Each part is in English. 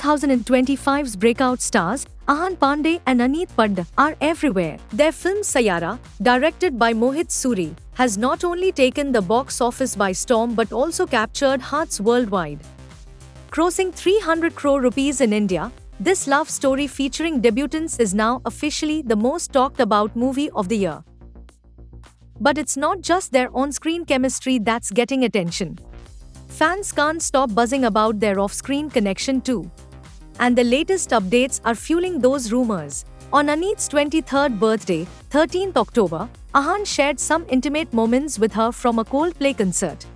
2025's breakout stars, Ahan Pandey and Aneet Pand, are everywhere. Their film Sayara, directed by Mohit Suri, has not only taken the box office by storm but also captured hearts worldwide. Crossing 300 crore rupees in India, this love story featuring debutants is now officially the most talked about movie of the year. But it's not just their on-screen chemistry that's getting attention. Fans can't stop buzzing about their off-screen connection too. And the latest updates are fueling those rumors. On Aneet's 23rd birthday, 13th October, Ahan shared some intimate moments with her from a Coldplay concert.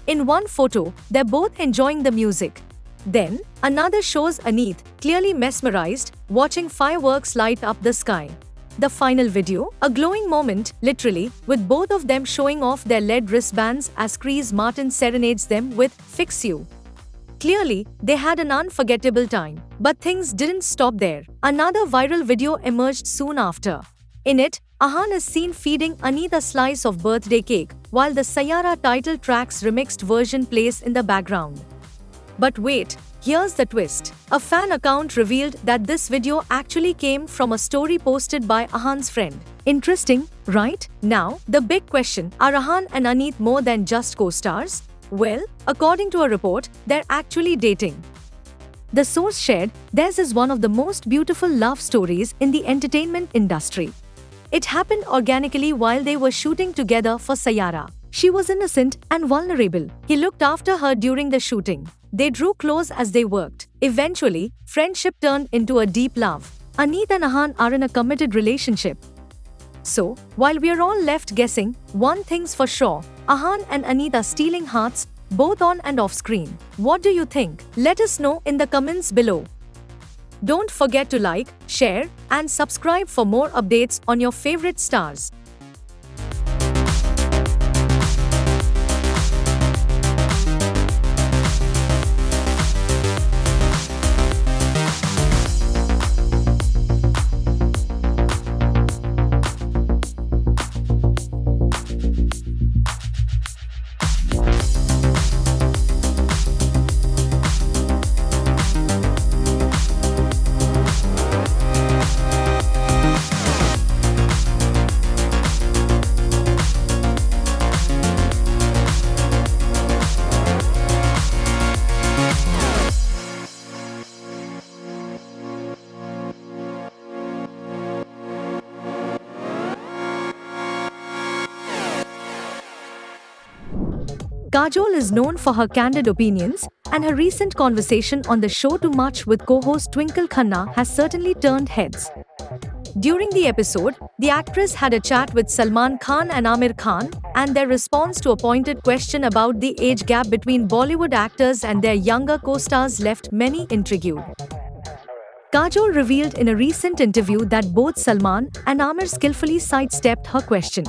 In one photo, they're both enjoying the music. Then, another shows Aneet, clearly mesmerized, watching fireworks light up the sky. The final video, a glowing moment, literally, with both of them showing off their LED wristbands as Chris Martin serenades them with "Fix You." Clearly, they had an unforgettable time. But things didn't stop there. Another viral video emerged soon after. In it, Ahan is seen feeding Aneet a slice of birthday cake, while the Sayara title track's remixed version plays in the background. But wait, here's the twist. A fan account revealed that this video actually came from a story posted by Ahan's friend. Interesting, right? Now, the big question, are Ahan and Aneet more than just co-stars? Well, according to a report, they're actually dating. The source shared, theirs is one of the most beautiful love stories in the entertainment industry. It happened organically while they were shooting together for Sayara. She was innocent and vulnerable. He looked after her during the shooting. They drew close as they worked. Eventually, friendship turned into a deep love. Aneet and Ahan are in a committed relationship. So, while we're all left guessing, one thing's for sure, Ahan and Aneet are stealing hearts, both on and off screen. What do you think? Let us know in the comments below. Don't forget to like, share, and subscribe for more updates on your favorite stars. Kajol is known for her candid opinions, and her recent conversation on the show Too Much with co-host Twinkle Khanna has certainly turned heads. During the episode, the actress had a chat with Salman Khan and Aamir Khan, and their response to a pointed question about the age gap between Bollywood actors and their younger co-stars left many intrigued. Kajol revealed in a recent interview that both Salman and Aamir skillfully sidestepped her question.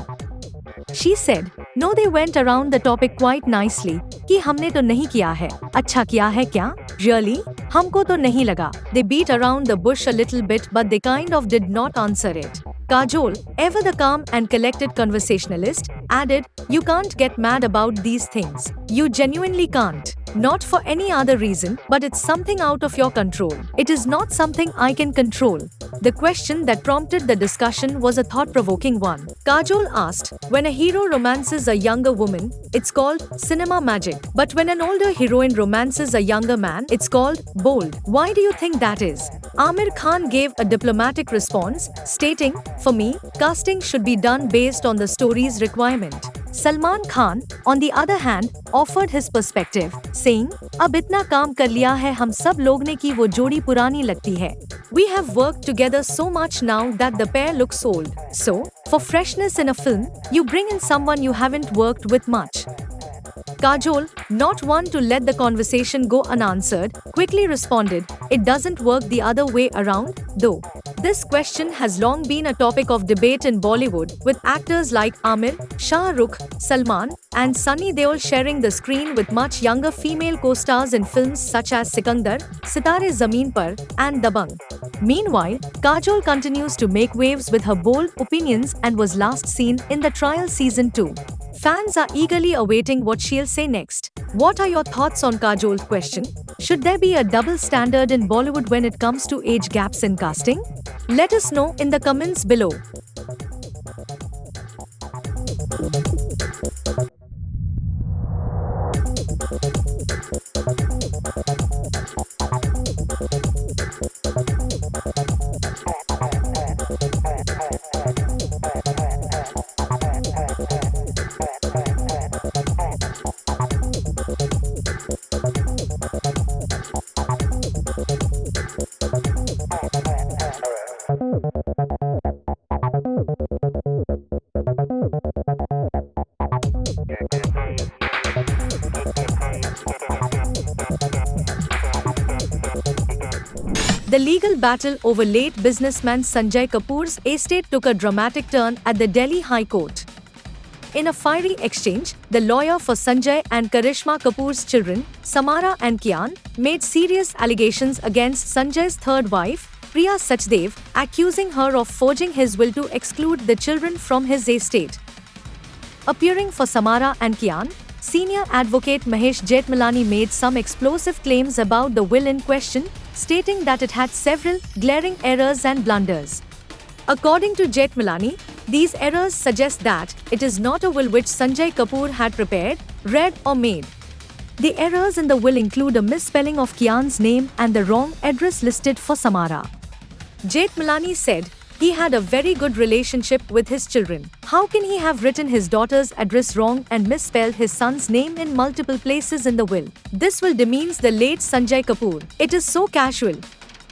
She said, "No, they went around the topic quite nicely, कि हमने तो नहीं किया है, अच्छा किया है क्या? Really? हमको तो नहीं लगा." They beat around the bush a little bit but they kind of did not answer it. Kajol, ever the calm and collected conversationalist, added, "You can't get mad about these things. You genuinely can't. Not for any other reason, but it's something out of your control. It is not something I can control." The question that prompted the discussion was a thought-provoking one. Kajol asked, "When a hero romances a younger woman, it's called cinema magic. But when an older heroine romances a younger man, it's called bold. Why do you think that is?" Aamir Khan gave a diplomatic response, stating, "For me, casting should be done based on the story's requirement." Salman Khan, on the other hand, offered his perspective, saying, "अब इतना काम कर लिया है हम सब लोग ने कि वो जोड़ी पुरानी लगती है. We have worked together so much now that the pair looks old. So, for freshness in a film, you bring in someone you haven't worked with much." Kajol, not one to let the conversation go unanswered, quickly responded, "It doesn't work the other way around, though." This question has long been a topic of debate in Bollywood, with actors like Aamir, Shah Rukh, Salman, and Sunny Deol sharing the screen with much younger female co-stars in films such as Sikandar, Sitare Zameen Par, and Dabangg. Meanwhile, Kajol continues to make waves with her bold opinions and was last seen in the Trial Season 2. Fans are eagerly awaiting what she'll say next. What are your thoughts on Kajol's question? Should there be a double standard in Bollywood when it comes to age gaps in casting? Let us know in the comments below. The legal battle over late businessman Sanjay Kapoor's estate took a dramatic turn at the Delhi High Court. In a fiery exchange, the lawyer for Sanjay and Karishma Kapoor's children, Samara and Kian, made serious allegations against Sanjay's third wife, Priya Sachdev, accusing her of forging his will to exclude the children from his estate. Appearing for Samara and Kian, senior advocate Mahesh Jethmalani made some explosive claims about the will in question, stating that it had several glaring errors and blunders. According to Jethmalani, these errors suggest that it is not a will which Sanjay Kapoor had prepared, read or made. The errors in the will include a misspelling of Kian's name and the wrong address listed for Samara. Jethmalani said, he had a very good relationship with his children. How can he have written his daughter's address wrong and misspelled his son's name in multiple places in the will? This will demeans the late Sanjay Kapoor. It is so casual.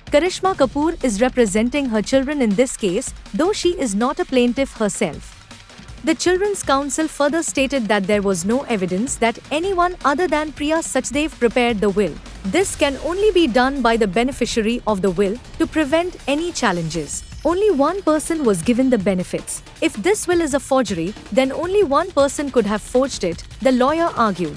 Karishma Kapoor is representing her children in this case, though she is not a plaintiff herself. The Children's Council further stated that there was no evidence that anyone other than Priya Sachdev prepared the will. This can only be done by the beneficiary of the will to prevent any challenges. Only one person was given the benefits. If this will is a forgery, then only one person could have forged it, the lawyer argued.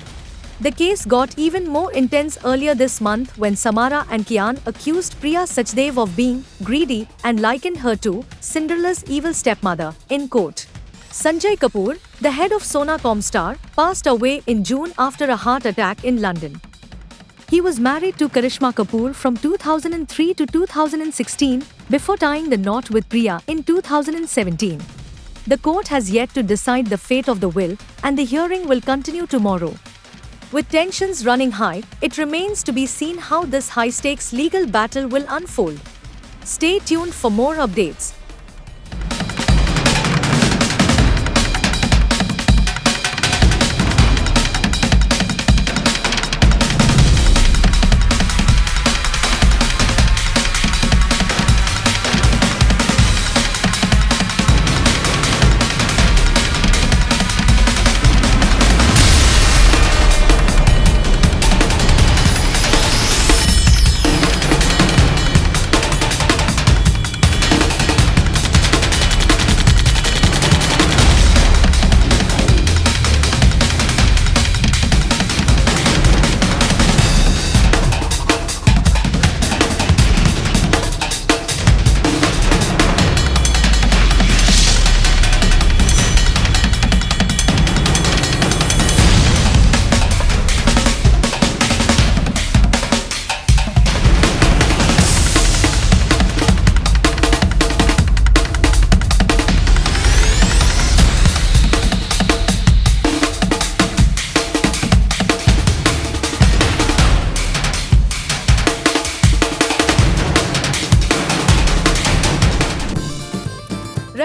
The case got even more intense earlier this month when Samara and Kian accused Priya Sachdev of being greedy and likened her to Cinderella's evil stepmother in court. Sanjay Kapoor, the head of Sona Comstar, passed away in June after a heart attack in London. He was married to Karishma Kapoor from 2003 to 2016 before tying the knot with Priya in 2017. The court has yet to decide the fate of the will, and the hearing will continue tomorrow. With tensions running high, it remains to be seen how this high-stakes legal battle will unfold. Stay tuned for more updates.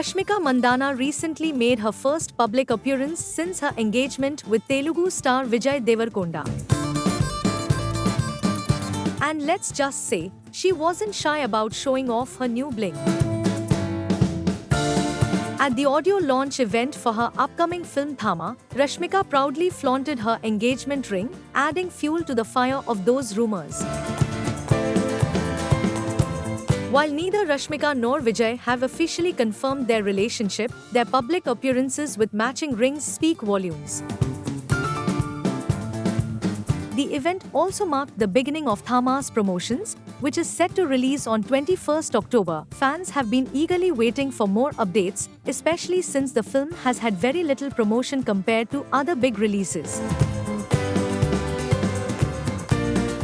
Rashmika Mandanna recently made her first public appearance since her engagement with Telugu star Vijay Devarkonda. And let's just say, she wasn't shy about showing off her new bling. At the audio launch event for her upcoming film Thama, Rashmika proudly flaunted her engagement ring, adding fuel to the fire of those rumors. While neither Rashmika nor Vijay have officially confirmed their relationship, their public appearances with matching rings speak volumes. The event also marked the beginning of Thama's promotions, which is set to release on 21st October. Fans have been eagerly waiting for more updates, especially since the film has had very little promotion compared to other big releases.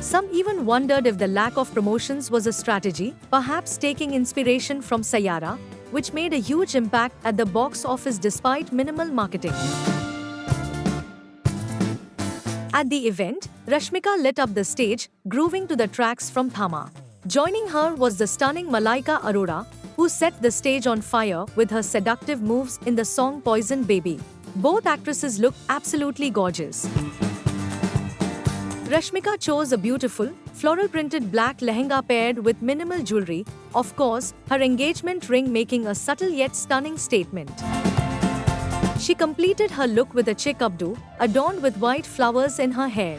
Some even wondered if the lack of promotions was a strategy, perhaps taking inspiration from Saiyara, which made a huge impact at the box office despite minimal marketing. At the event, Rashmika lit up the stage, grooving to the tracks from Thama. Joining her was the stunning Malaika Arora, who set the stage on fire with her seductive moves in the song Poison Baby. Both actresses looked absolutely gorgeous. Rashmika chose a beautiful, floral-printed black lehenga paired with minimal jewelry, of course, her engagement ring making a subtle yet stunning statement. She completed her look with a chick updo, adorned with white flowers in her hair.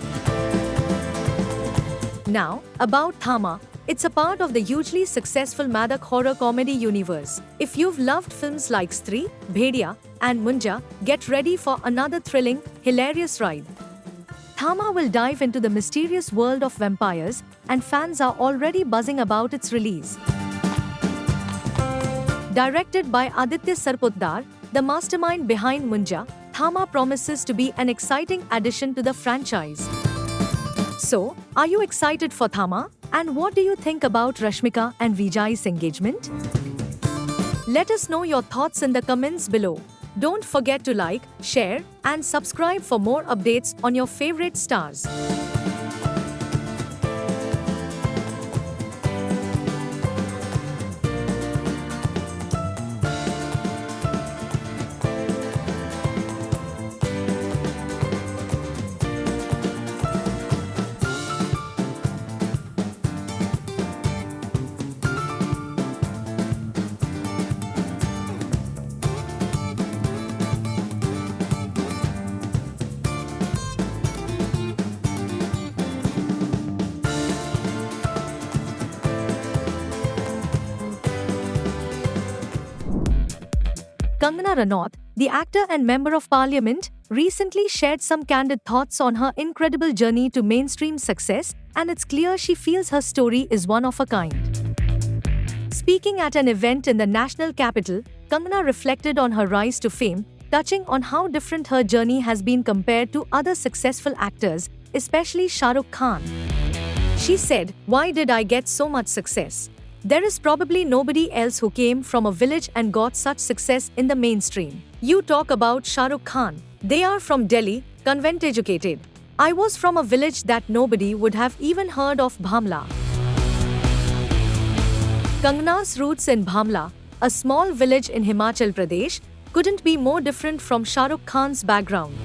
Now, about Thama. It's a part of the hugely successful Madhak horror comedy universe. If you've loved films like Stree, Bhediya, and Munja, get ready for another thrilling, hilarious ride. Thama will dive into the mysterious world of vampires, and fans are already buzzing about its release. Directed by Aditya Sarpotdar, the mastermind behind Munja, Thama promises to be an exciting addition to the franchise. So, are you excited for Thama? And what do you think about Rashmika and Vijay's engagement? Let us know your thoughts in the comments below. Don't forget to like, share, and subscribe for more updates on your favorite stars. Kangana Ranaut, the actor and member of parliament, recently shared some candid thoughts on her incredible journey to mainstream success, and it's clear she feels her story is one of a kind. Speaking at an event in the national capital, Kangana reflected on her rise to fame, touching on how different her journey has been compared to other successful actors, especially Shah Rukh Khan. She said, "Why did I get so much success? There is probably nobody else who came from a village and got such success in the mainstream. You talk about Shah Rukh Khan. They are from Delhi, convent educated. I was from a village that nobody would have even heard of, Bhamla." Kangana's roots in Bhamla, a small village in Himachal Pradesh, couldn't be more different from Shah Rukh Khan's background.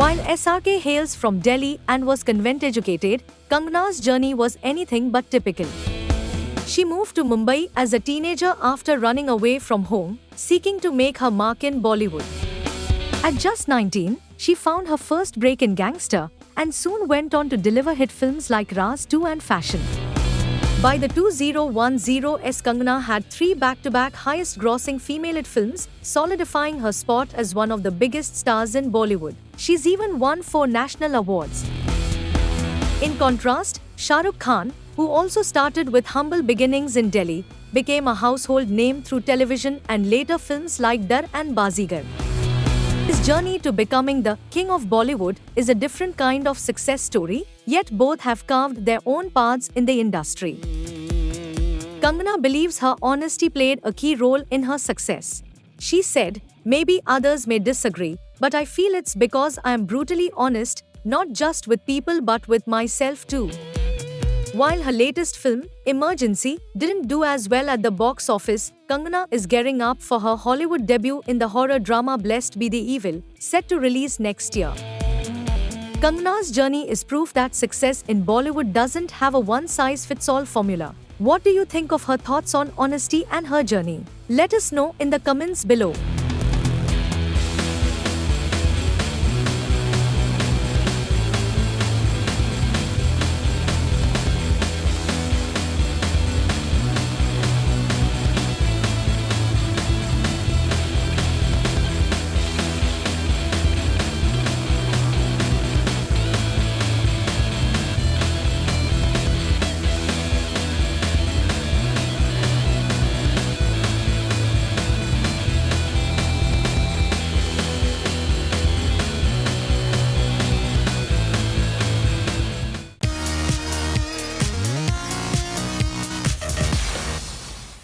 While SRK hails from Delhi and was convent educated, Kangana's journey was anything but typical. She moved to Mumbai as a teenager after running away from home, seeking to make her mark in Bollywood. At just 19, she found her first break in Gangster and soon went on to deliver hit films like Raz 2 and Fashion. By the 2010s, Kangana had 3 back-to-back highest-grossing female hit films, solidifying her spot as one of the biggest stars in Bollywood. She's even won 4 national awards. In contrast, Shah Rukh Khan, who also started with humble beginnings in Delhi, became a household name through television and later films like Dar and Bazigar. His journey to becoming the king of Bollywood is a different kind of success story, yet both have carved their own paths in the industry. Kangana believes her honesty played a key role in her success. She said, "Maybe others may disagree, but I feel it's because I am brutally honest, not just with people but with myself too." While her latest film, Emergency, didn't do as well at the box office, Kangana is gearing up for her Hollywood debut in the horror drama Blessed Be the Evil, set to release next year. Kangana's journey is proof that success in Bollywood doesn't have a one-size-fits-all formula. What do you think of her thoughts on honesty and her journey? Let us know in the comments below.